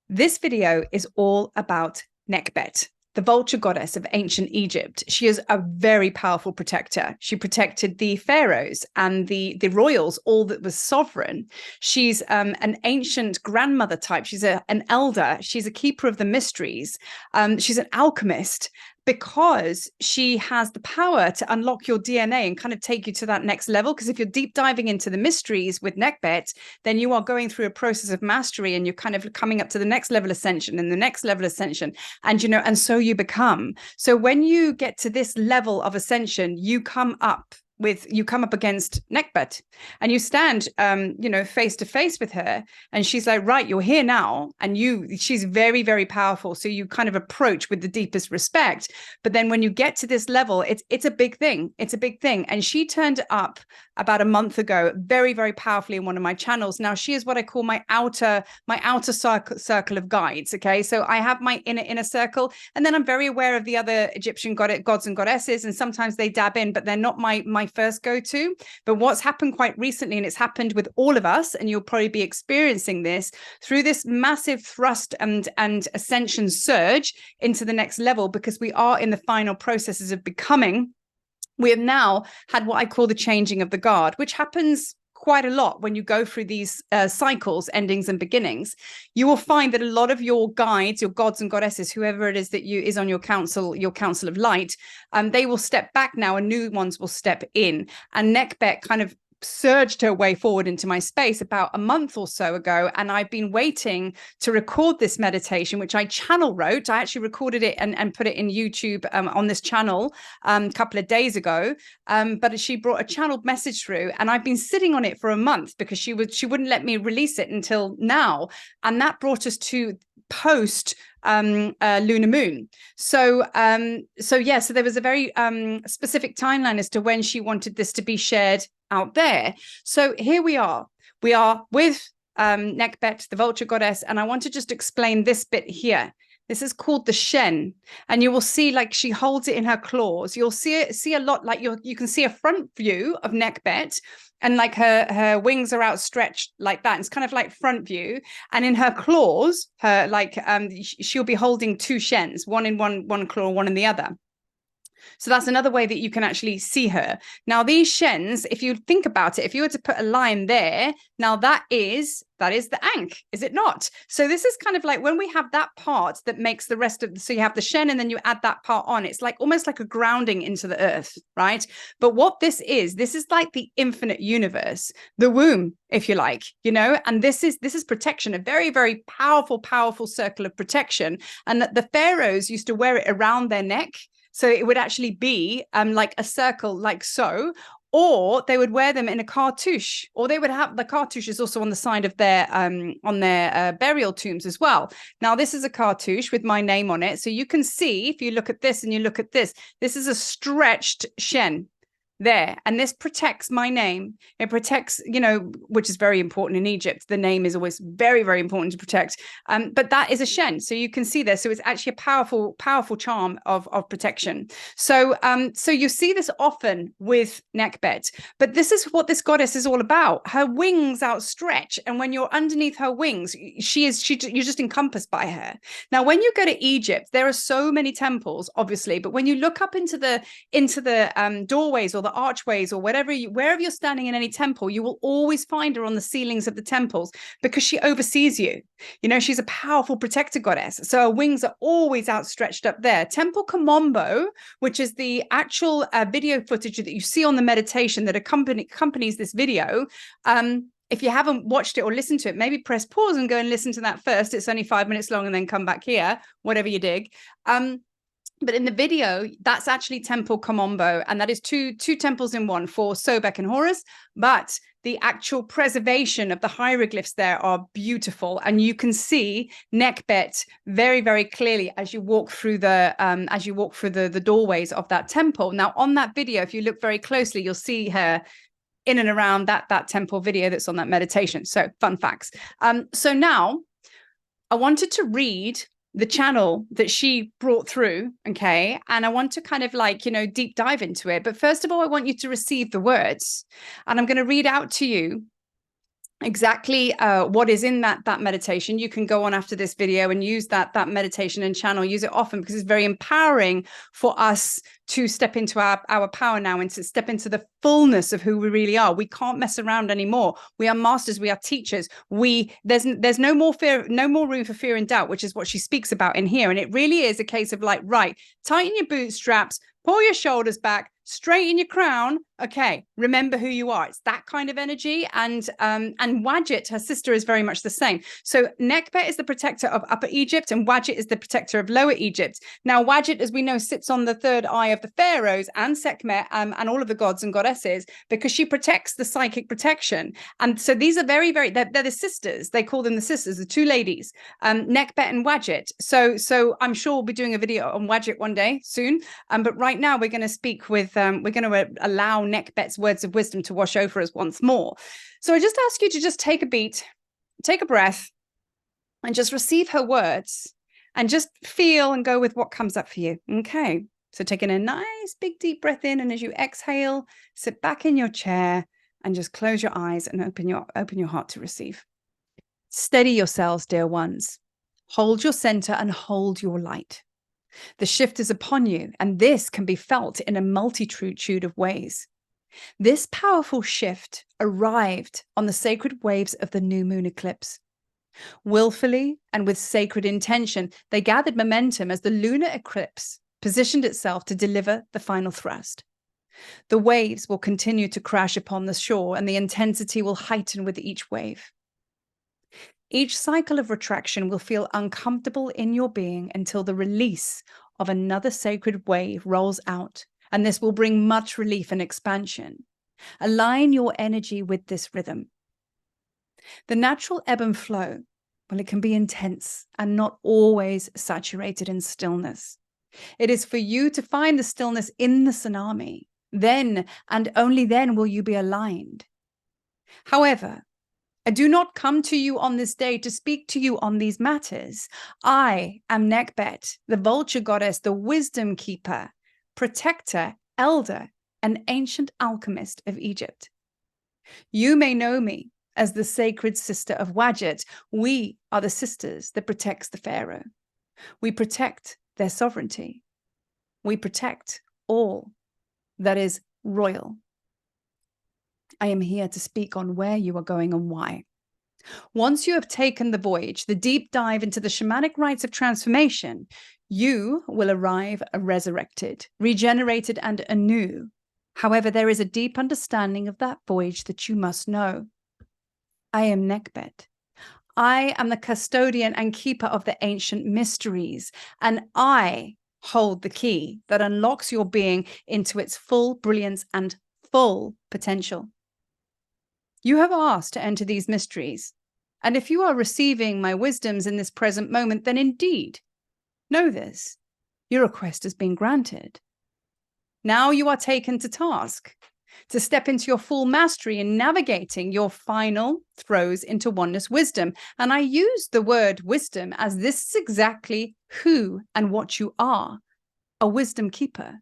This video is all about Nekhbet, the vulture goddess of ancient Egypt. She is a very powerful protector. She protected the pharaohs and the royals, all that was sovereign. She's an ancient grandmother type. She's an elder. She's a keeper of the mysteries. She's an alchemist, because she has the power to unlock your DNA and kind of take you to that next level. Because if you're deep diving into the mysteries with Nekhbet, then you are going through a process of mastery and you're kind of coming up to the next level ascension and the next level ascension. And, and so you become. So when you get to this level of ascension, you come up against Nekhbet and you stand face to face with her, and she's like, right, you're here now, and she's very, very powerful, so you kind of approach with the deepest respect. But then when you get to this level, it's a big thing. And she turned up about a month ago very, very powerfully in one of my channels. Now she is what I call my outer circle of guides. Okay, so I have my inner circle, and then I'm very aware of the other Egyptian gods and goddesses, and sometimes they dab in, but they're not my first go-to. But what's happened quite recently, and it's happened with all of us, and you'll probably be experiencing this through this massive thrust and ascension surge into the next level, because we are in the final processes of becoming. We have now had what I call the changing of the guard, which happens quite a lot when you go through these cycles, endings and beginnings. You will find that a lot of your guides, your gods and goddesses, whoever it is that is on your council of light, they will step back now and new ones will step in. And Nekhbet kind of surged her way forward into my space about a month or so ago, and I've been waiting to record this meditation, which I channel wrote. I actually recorded it and put it in YouTube on this channel a couple of days ago, but she brought a channeled message through, and I've been sitting on it for a month because she wouldn't let me release it until now, and that brought us to post lunar moon. So there was a very specific timeline as to when she wanted this to be shared out there. So here we are with Nekhbet, the vulture goddess, and I want to just explain this bit here. This is called the Shen, and you will see, like, she holds it in her claws. You'll see a lot, like you can see a front view of Nekhbet, and like her wings are outstretched like that. It's kind of like front view, and in her claws, she'll be holding two Shens, one in one claw, one in the other. So that's another way that you can actually see her. Now, these Shens, if you think about it, if you were to put a line there, now that is the Ankh, is it not? So this is kind of like when we have that part that makes the rest of, so you have the Shen and then you add that part on, it's like almost like a grounding into the earth, right? But what this is like the infinite universe, the womb, if you like, and this is protection, a very, very powerful circle of protection. And that the pharaohs used to wear it around their neck. So it would actually be like a circle, like so, or they would wear them in a cartouche, or they would have the cartouches also on the side of their burial tombs as well. Now, this is a cartouche with my name on it. So you can see, if you look at this and you look at this is a stretched Shen there, and this protects my name. It protects, which is very important in Egypt. The name is always very, very important to protect. But that is a Shen, so you can see there. So it's actually a powerful charm of protection. So you see this often with Nekhbet, but this is what this goddess is all about. Her wings outstretch, and when you're underneath her wings, you're just encompassed by her. Now, when you go to Egypt, there are so many temples, obviously, but when you look up into the doorways or the archways or wherever you're standing in any temple, you will always find her on the ceilings of the temples, because she oversees you. She's a powerful protector goddess, so her wings are always outstretched up there. Temple Kamombo, which is the actual video footage that you see on the meditation that accompanies this video, if you haven't watched it or listened to it, maybe press pause and go and listen to that first. It's only 5 minutes long, and then come back here, whatever you dig. But in the video, that's actually Temple Kamombo, and that is two temples in one for Sobek and Horus. But the actual preservation of the hieroglyphs there are beautiful, and you can see Nekhbet very, very clearly as you walk through the doorways of that temple. Now, on that video, if you look very closely, you'll see her in and around that temple video that's on that meditation. So, fun facts. So now I wanted to read the channel that she brought through, okay? And I want to kind of deep dive into it. But first of all, I want you to receive the words. And I'm going to read out to you exactly what is in that meditation. You can go on after this video and use that meditation and channel, use it often, because it's very empowering for us to step into our power now and to step into the fullness of who we really are. We can't mess around anymore. We are masters, we are teachers. There's no more fear, no more room for fear and doubt, which is what she speaks about in here. And it really is a case of like, right, tighten your bootstraps, pull your shoulders back, straighten your crown. Okay, remember who you are. It's that kind of energy. And Wadjet, her sister, is very much the same. So Nekhbet is the protector of Upper Egypt, and Wadjet is the protector of Lower Egypt. Now, Wadjet, as we know, sits on the third eye of the pharaohs and Sekhmet and all of the gods and goddesses, because she protects the psychic protection. And so these are they're the sisters. They call them the sisters, the two ladies, Nekhbet and Wadjet. So I'm sure we'll be doing a video on Wadjet one day soon. But right now we're going to speak with, we're going to allow Nekhbet's words of wisdom to wash over us once more. So I just ask you to just take a beat, take a breath, and just receive her words and just feel and go with what comes up for you. Okay. So taking a nice big deep breath in, and as you exhale, sit back in your chair and just close your eyes and open your heart to receive. Steady yourselves, dear ones. Hold your center and hold your light. The shift is upon you, and this can be felt in a multitude of ways. This powerful shift arrived on the sacred waves of the new moon eclipse. Willfully and with sacred intention, they gathered momentum as the lunar eclipse positioned itself to deliver the final thrust. The waves will continue to crash upon the shore, and the intensity will heighten with each wave. Each cycle of retraction will feel uncomfortable in your being until the release of another sacred wave rolls out, and this will bring much relief and expansion. Align your energy with this rhythm. The natural ebb and flow, well, it can be intense and not always saturated in stillness. It is for you to find the stillness in the tsunami. Then and only then will you be aligned. However, I do not come to you on this day to speak to you on these matters. I am Nekhbet, the vulture goddess, the wisdom keeper, protector, elder, and ancient alchemist of Egypt. You may know me as the sacred sister of Wadjet. We are the sisters that protects the pharaoh. We protect their sovereignty. We protect all that is royal. I am here to speak on where you are going and why. Once you have taken the voyage, the deep dive into the shamanic rites of transformation, you will arrive resurrected, regenerated, and anew. However, there is a deep understanding of that voyage that you must know. I am Nekhbet. I am the custodian and keeper of the ancient mysteries, and I hold the key that unlocks your being into its full brilliance and full potential. You have asked to enter these mysteries, and if you are receiving my wisdoms in this present moment, then indeed, know this, your request has been granted. Now you are taken to task to step into your full mastery in navigating your final throws into oneness wisdom. And I use the word wisdom as this is exactly who and what you are, a wisdom keeper.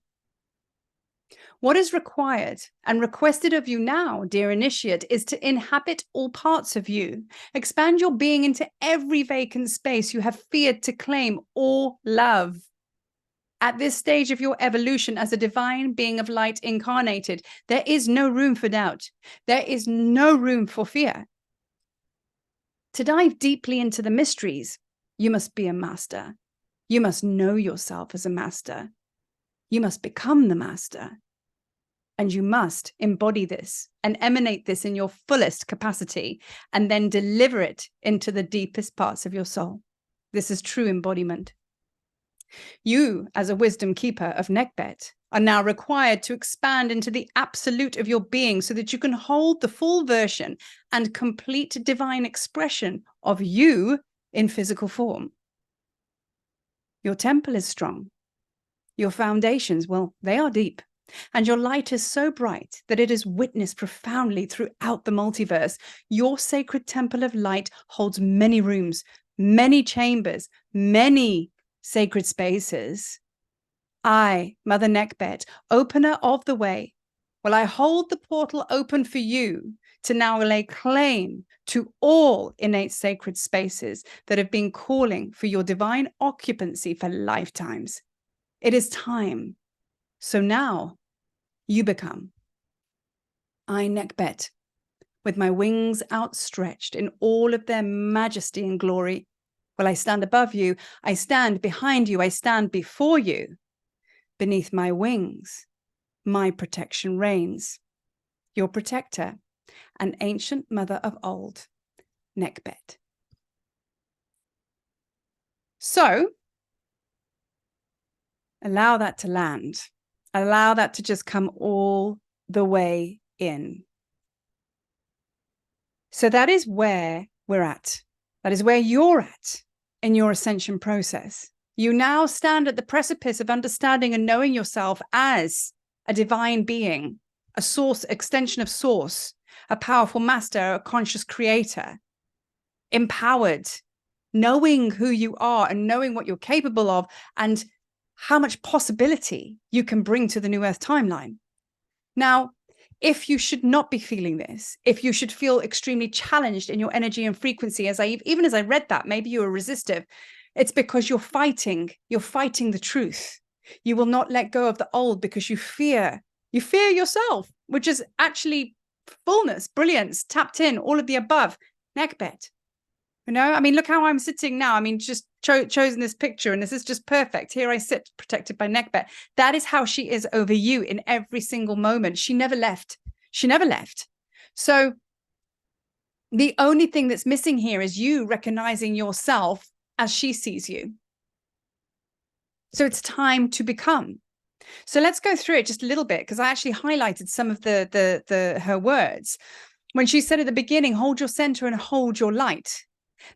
What is required and requested of you now, dear initiate, is to inhabit all parts of you. Expand your being into every vacant space you have feared to claim or love. At this stage of your evolution as a divine being of light incarnated, there is no room for doubt. There is no room for fear. To dive deeply into the mysteries, you must be a master. You must know yourself as a master. You must become the master. And you must embody this and emanate this in your fullest capacity, and then deliver it into the deepest parts of your soul. This is true embodiment. You, as a wisdom keeper of Nekhbet, are now required to expand into the absolute of your being so that you can hold the full version and complete divine expression of you in physical form. Your temple is strong. Your foundations, well, they are deep. And your light is so bright that it is witnessed profoundly throughout the multiverse. Your sacred temple of light holds many rooms, many chambers, many sacred spaces. I, Mother Nekhbet, opener of the way, well, I hold the portal open for you to now lay claim to all innate sacred spaces that have been calling for your divine occupancy for lifetimes. It is time. So now you become. I, Nekhbet, with my wings outstretched in all of their majesty and glory, will I stand above you, I stand behind you, I stand before you. Beneath my wings, my protection reigns. Your protector, an ancient mother of old, Nekhbet. So, allow that to land. Allow that to just come all the way in. So that is where we're at. That is where you're at in your ascension process. You now stand at the precipice of understanding and knowing yourself as a divine being, a source, extension of source, a powerful master, a conscious creator, empowered, knowing who you are and knowing what you're capable of and how much possibility you can bring to the new earth timeline. Now, if you should not be feeling this, if you should feel extremely challenged in your energy and frequency, even as I read that, maybe you were resistive, it's because you're fighting the truth. You will not let go of the old because you fear yourself, which is actually fullness, brilliance, tapped in, all of the above. Nekhbet. I mean, look how I'm sitting now. I mean, just chosen this picture and this is just perfect. Here I sit protected by Nekhbet. That is how she is over you in every single moment. She never left. She never left. So the only thing that's missing here is you recognizing yourself as she sees you. So it's time to become. So let's go through it just a little bit because I actually highlighted some of her words. When she said at the beginning, hold your center and hold your light.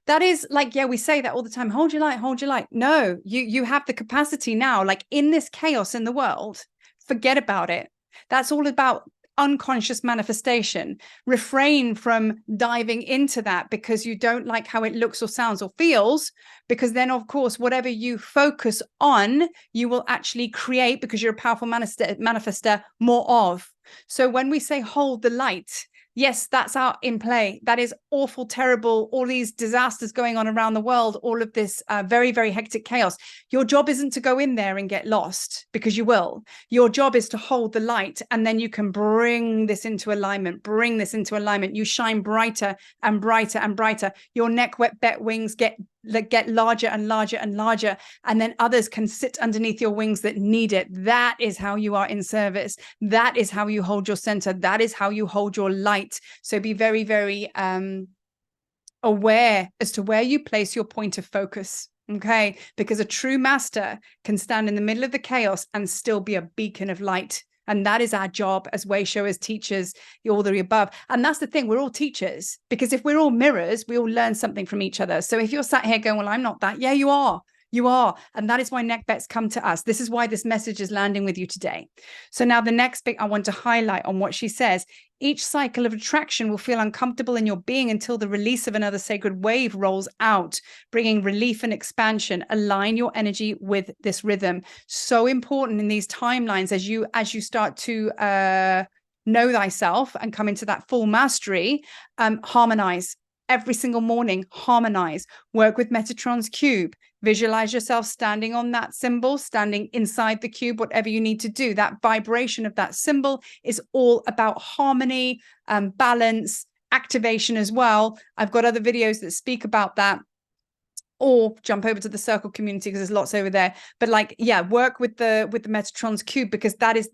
That is like, yeah, we say that all the time. Hold your light, hold your light. No, you have the capacity now, like in this chaos in the world, forget about it. That's all about unconscious manifestation. Refrain from diving into that because you don't like how it looks or sounds or feels, because then, of course, whatever you focus on, you will actually create, because you're a powerful manifester, more of. So when we say hold the light, yes, that's out in play. That is awful, terrible, all these disasters going on around the world, all of this very, very hectic chaos. Your job isn't to go in there and get lost, because you will. Your job is to hold the light, and then you can bring this into alignment, You shine brighter and brighter and brighter. Your Nekhbet wings get larger and larger and larger, and then others can sit underneath your wings that need it. That is how you are in service. That is how you hold your center. That is how you hold your light. So be very, very aware as to where you place your point of focus. Okay, because a true master can stand in the middle of the chaos and still be a beacon of light. And that is our job as way showers, teachers, all the above. And that's the thing, we're all teachers, because if we're all mirrors, we all learn something from each other. So if you're sat here going, well, I'm not that. Yeah, you are. You are. And that is why Nekhbet's come to us. This is why this message is landing with you today. So now the next bit I want to highlight on what she says. Each cycle of attraction will feel uncomfortable in your being until the release of another sacred wave rolls out, bringing relief and expansion. Align your energy with this rhythm. So important in these timelines as you start to know thyself and come into that full mastery. Harmonize. Every single morning, harmonize. Work with Metatron's cube. Visualize yourself standing on that symbol, standing inside the cube, whatever you need to do. That vibration of that symbol is all about harmony, balance, activation as well. I've got other videos that speak about that. Or jump over to the circle community because there's lots over there. But like, yeah, work with the Metatron's cube, because that is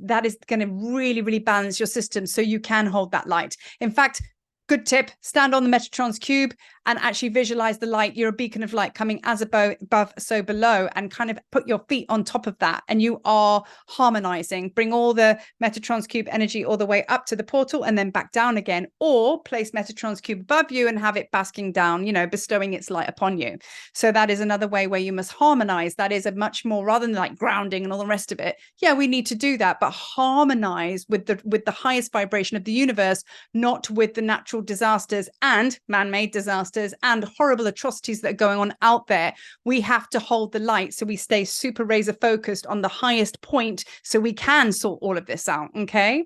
going to really, really balance your system so you can hold that light. In fact, good tip, stand on the Metatron's cube and actually visualize the light. You're a beacon of light coming as above, so below, and kind of put your feet on top of that. And you are harmonizing. Bring all the Metatron's cube energy all the way up to the portal and then back down again, or place Metatron's cube above you and have it basking down, bestowing its light upon you. So that is another way where you must harmonize. That is a much more, rather than like grounding and all the rest of it. Yeah, we need to do that, but harmonize with the highest vibration of the universe, not with the natural disasters and man-made disasters and horrible atrocities that are going on out there. We have to hold the light so we stay super razor focused on the highest point so we can sort all of this out. Okay,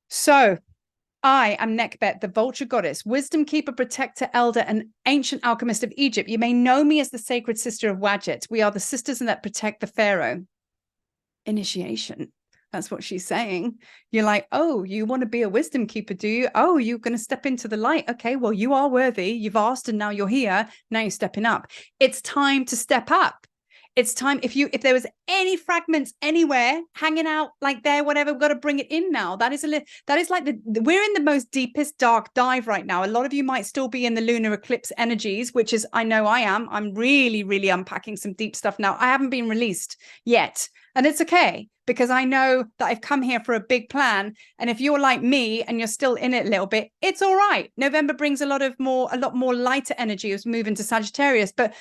so I am Nekhbet, the vulture goddess, wisdom keeper, protector, elder, and ancient alchemist of Egypt. You may know me as the sacred sister of Wadjet. We are the sisters that protect the pharaoh. Initiation. That's what she's saying. You're like, oh, you want to be a wisdom keeper, do you? Oh, you're going to step into the light. Okay, well, you are worthy. You've asked and now you're here. Now you're stepping up. It's time to step up. It's time. If there was any fragments anywhere hanging out like there, whatever, we've got to bring it in now. That is like we're in the most deepest dark dive right now. A lot of you might still be in the lunar eclipse energies, which is, I know I am. I'm really, really unpacking some deep stuff now. I haven't been released yet. And it's okay, because I know that I've come here for a big plan. And if you're like me and you're still in it a little bit, it's all right. November brings a lot more lighter energy as we move into Sagittarius. But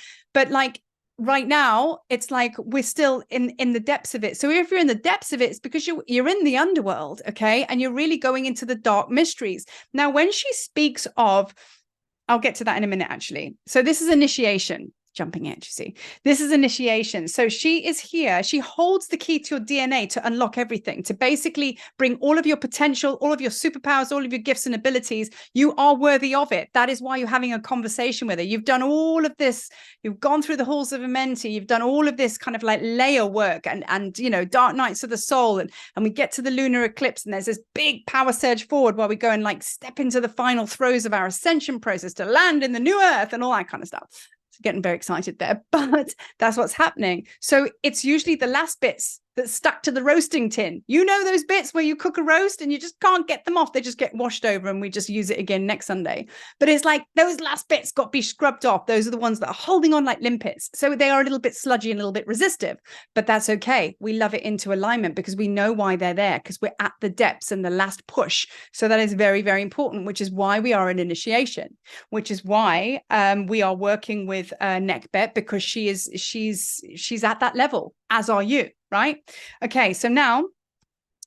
like right now, it's like we're still in the depths of it. So if you're in the depths of it, it's because you're in the underworld, okay? And you're really going into the dark mysteries. Now, when she speaks of, I'll get to that in a minute, actually. So this is initiation. Jumping edge, you see. This is initiation. So she is here. She holds the key to your DNA to unlock everything, to basically bring all of your potential, all of your superpowers, all of your gifts and abilities. You are worthy of it. That is why you're having a conversation with her. You've done all of this. You've gone through the halls of Amenti. You've done all of this kind of like layer work and you know, dark nights of the soul. And we get to the lunar eclipse and there's this big power surge forward while we go and like step into the final throes of our ascension process to land in the new earth and all that kind of stuff. Getting very excited there, but that's what's happening. So it's usually the last bits that's stuck to the roasting tin. You know, those bits where you cook a roast and you just can't get them off. They just get washed over and we just use it again next Sunday. But it's like those last bits got to be scrubbed off. Those are the ones that are holding on like limpets. So they are a little bit sludgy and a little bit resistive, but that's okay. We love it into alignment because we know why they're there, because we're at the depths and the last push. So that is very, very important, which is why we are in initiation, which is why we are working with Nekhbet, because she's at that level, as are you. Right? Okay, so now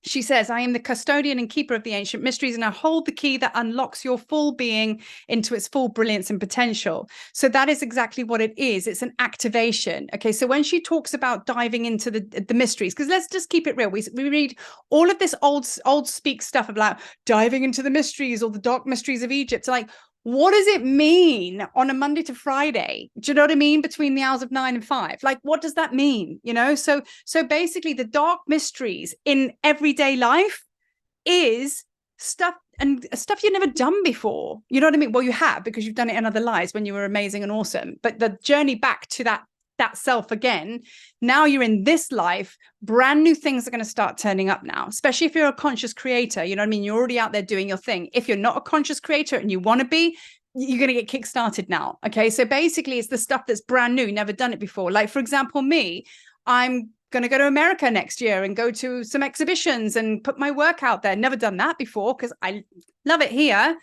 she says, I am the custodian and keeper of the ancient mysteries, and I hold the key that unlocks your full being into its full brilliance and potential. So that is exactly what it is. It's an activation. Okay, so when she talks about diving into the mysteries, because let's just keep it real. We read all of this old speak stuff about diving into the mysteries or the dark mysteries of Egypt. Like, what does it mean on a Monday to Friday? Do you know what I mean? Between the hours of 9 and 5, like, what does that mean? You know, so basically the dark mysteries in everyday life is stuff you've never done before. You know what I mean? Well, you have, because you've done it in other lives when you were amazing and awesome. But the journey back to that self again, now you're in this life, brand new things are going to start turning up now, especially if you're a conscious creator. You know what I mean? You're already out there doing your thing. If you're not a conscious creator and you want to be, you're going to get kickstarted now. Okay, so basically it's the stuff that's brand new, never done it before. Like, for example, me, I'm going to go to America next year and go to some exhibitions and put my work out there. Never done that before because I love it here,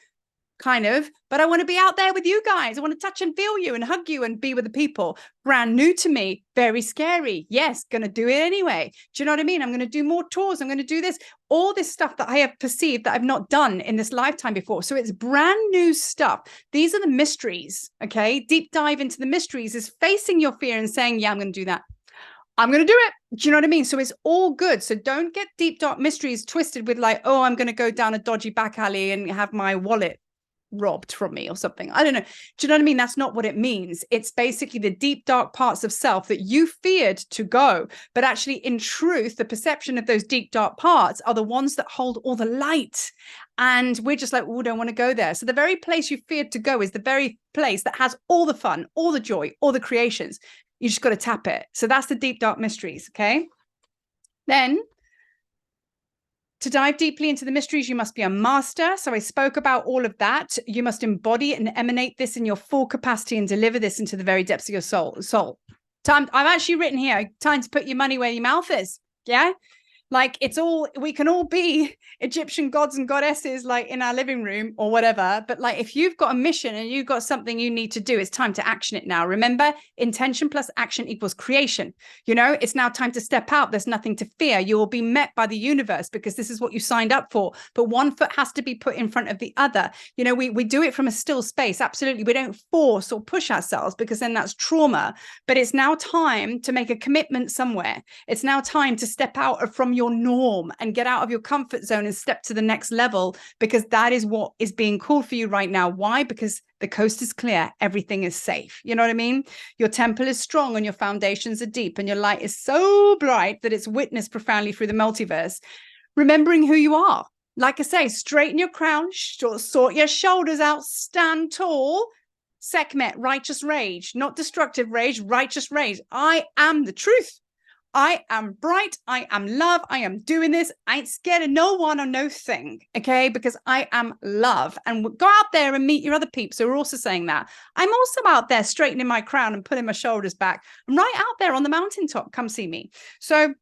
kind of, but I want to be out there with you guys. I want to touch and feel you and hug you and be with the people. Brand new to me, very scary. Yes, going to do it anyway. Do you know what I mean? I'm going to do more tours. I'm going to do this, all this stuff that I have perceived that I've not done in this lifetime before. So it's brand new stuff. These are the mysteries, okay? Deep dive into the mysteries is facing your fear and saying, yeah, I'm going to do that. I'm going to do it. Do you know what I mean? So it's all good. So don't get deep, dark mysteries twisted with like, oh, I'm going to go down a dodgy back alley and have my wallet robbed from me or something. I don't know. Do you know what I mean? That's not what it means. It's basically the deep, dark parts of self that you feared to go. But actually, in truth, the perception of those deep, dark parts are the ones that hold all the light. And we're just like, oh, don't want to go there. So the very place you feared to go is the very place that has all the fun, all the joy, all the creations. You just got to tap it. So that's the deep, dark mysteries. Okay. Then, to dive deeply into the mysteries, you must be a master. So I spoke about all of that. You must embody and emanate this in your full capacity and deliver this into the very depths of your soul. I've actually written here, time to put your money where your mouth is. Yeah. Like we can all be Egyptian gods and goddesses like in our living room or whatever. But like, if you've got a mission and you've got something you need to do, it's time to action it now. Remember, intention plus action equals creation. You know, it's now time to step out. There's nothing to fear. You will be met by the universe because this is what you signed up for. But one foot has to be put in front of the other. You know, we do it from a still space. Absolutely. We don't force or push ourselves because then that's trauma. But it's now time to make a commitment somewhere. It's now time to step out from your norm and get out of your comfort zone and step to the next level, because that is what is being called for you right now. Why? Because the coast is clear. Everything is safe. You know what I mean? Your temple is strong and your foundations are deep and your light is so bright that it's witnessed profoundly through the multiverse. Remembering who you are. Like I say, straighten your crown, sort your shoulders out, stand tall. Sekhmet, righteous rage, not destructive rage, righteous rage. I am the truth. I am bright. I am love. I am doing this. I ain't scared of no one or no thing. Okay. Because I am love. And go out there and meet your other peeps who are also saying that. I'm also out there straightening my crown and putting my shoulders back. I'm right out there on the mountaintop. Come see me. So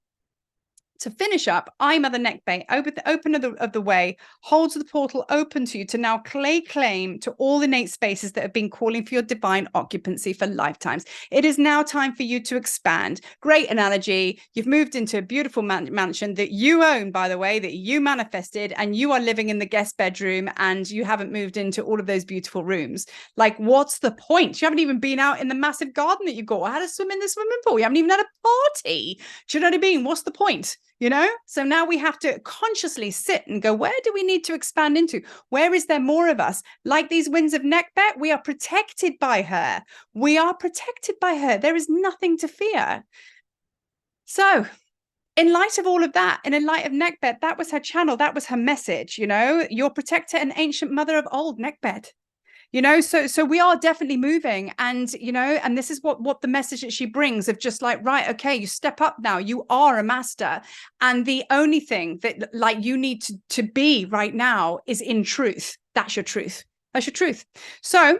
to finish up, I, Mother Nekhbet, opener of the way, holds the portal open to you to now lay claim to all innate spaces that have been calling for your divine occupancy for lifetimes. It is now time for you to expand. Great analogy. You've moved into a beautiful mansion that you own, by the way, that you manifested, and you are living in the guest bedroom, and you haven't moved into all of those beautiful rooms. Like, what's the point? You haven't even been out in the massive garden that you got, or had a swim in the swimming pool. You haven't even had a party. Do you know what I mean? What's the point? You know, so now we have to consciously sit and go, where do we need to expand into? Where is there more of us? Like these winds of Nekhbet, we are protected by her. We are protected by her. There is nothing to fear. So in light of all of that, and in light of Nekhbet, that was her channel. That was her message, you know, your protector and ancient mother of old, Nekhbet. You know, so we are definitely moving, and you know, and this is what the message that she brings of just like, right, okay, you step up now, you are a master, and the only thing that like you need to be right now is in truth. That's your truth. That's your truth. So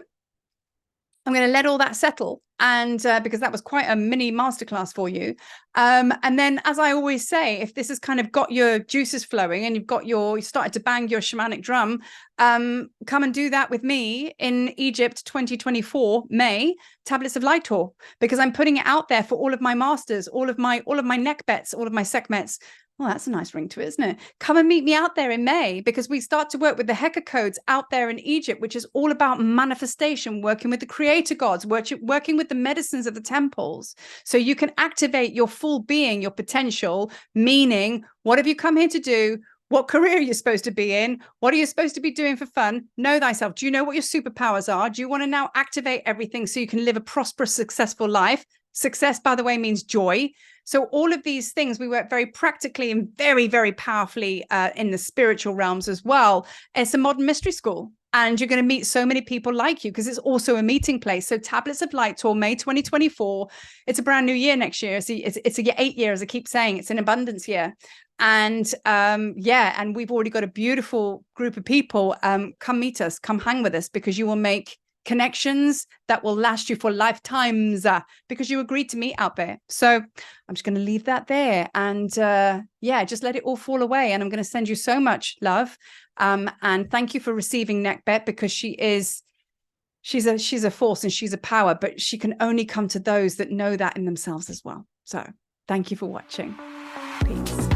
I'm going to let all that settle, and because that was quite a mini masterclass for you. And then, as I always say, if this has kind of got your juices flowing and you started to bang your shamanic drum, come and do that with me in Egypt 2024 May, Tablets of Light tour, because I'm putting it out there for all of my masters, all of my Nekhbets, all of my Sekhmets. Well, that's a nice ring to it, isn't it? Come and meet me out there in May, because we start to work with the Heka codes out there in Egypt, which is all about manifestation, working with the creator gods, working with the medicines of the temples. So you can activate your full being, your potential, meaning, what have you come here to do? What career are you supposed to be in? What are you supposed to be doing for fun? Know thyself. Do you know what your superpowers are? Do you want to now activate everything so you can live a prosperous, successful life? Success, by the way, means joy. So all of these things, we work very practically and very, very powerfully in the spiritual realms as well. It's a modern mystery school. And you're going to meet so many people like you, because it's also a meeting place. So Tablets of Light tour, May 2024. It's a brand new year next year. It's a 8 year, as I keep saying. It's an abundance year. And yeah, and we've already got a beautiful group of people. Come meet us, come hang with us, because you will make connections that will last you for lifetimes, because you agreed to meet out there. So I'm just going to leave that there, and yeah, just let it all fall away. And I'm going to send you so much love, and thank you for receiving Nekhbet, because she's a force and she's a power, but she can only come to those that know that in themselves as well. So thank you for watching. Peace.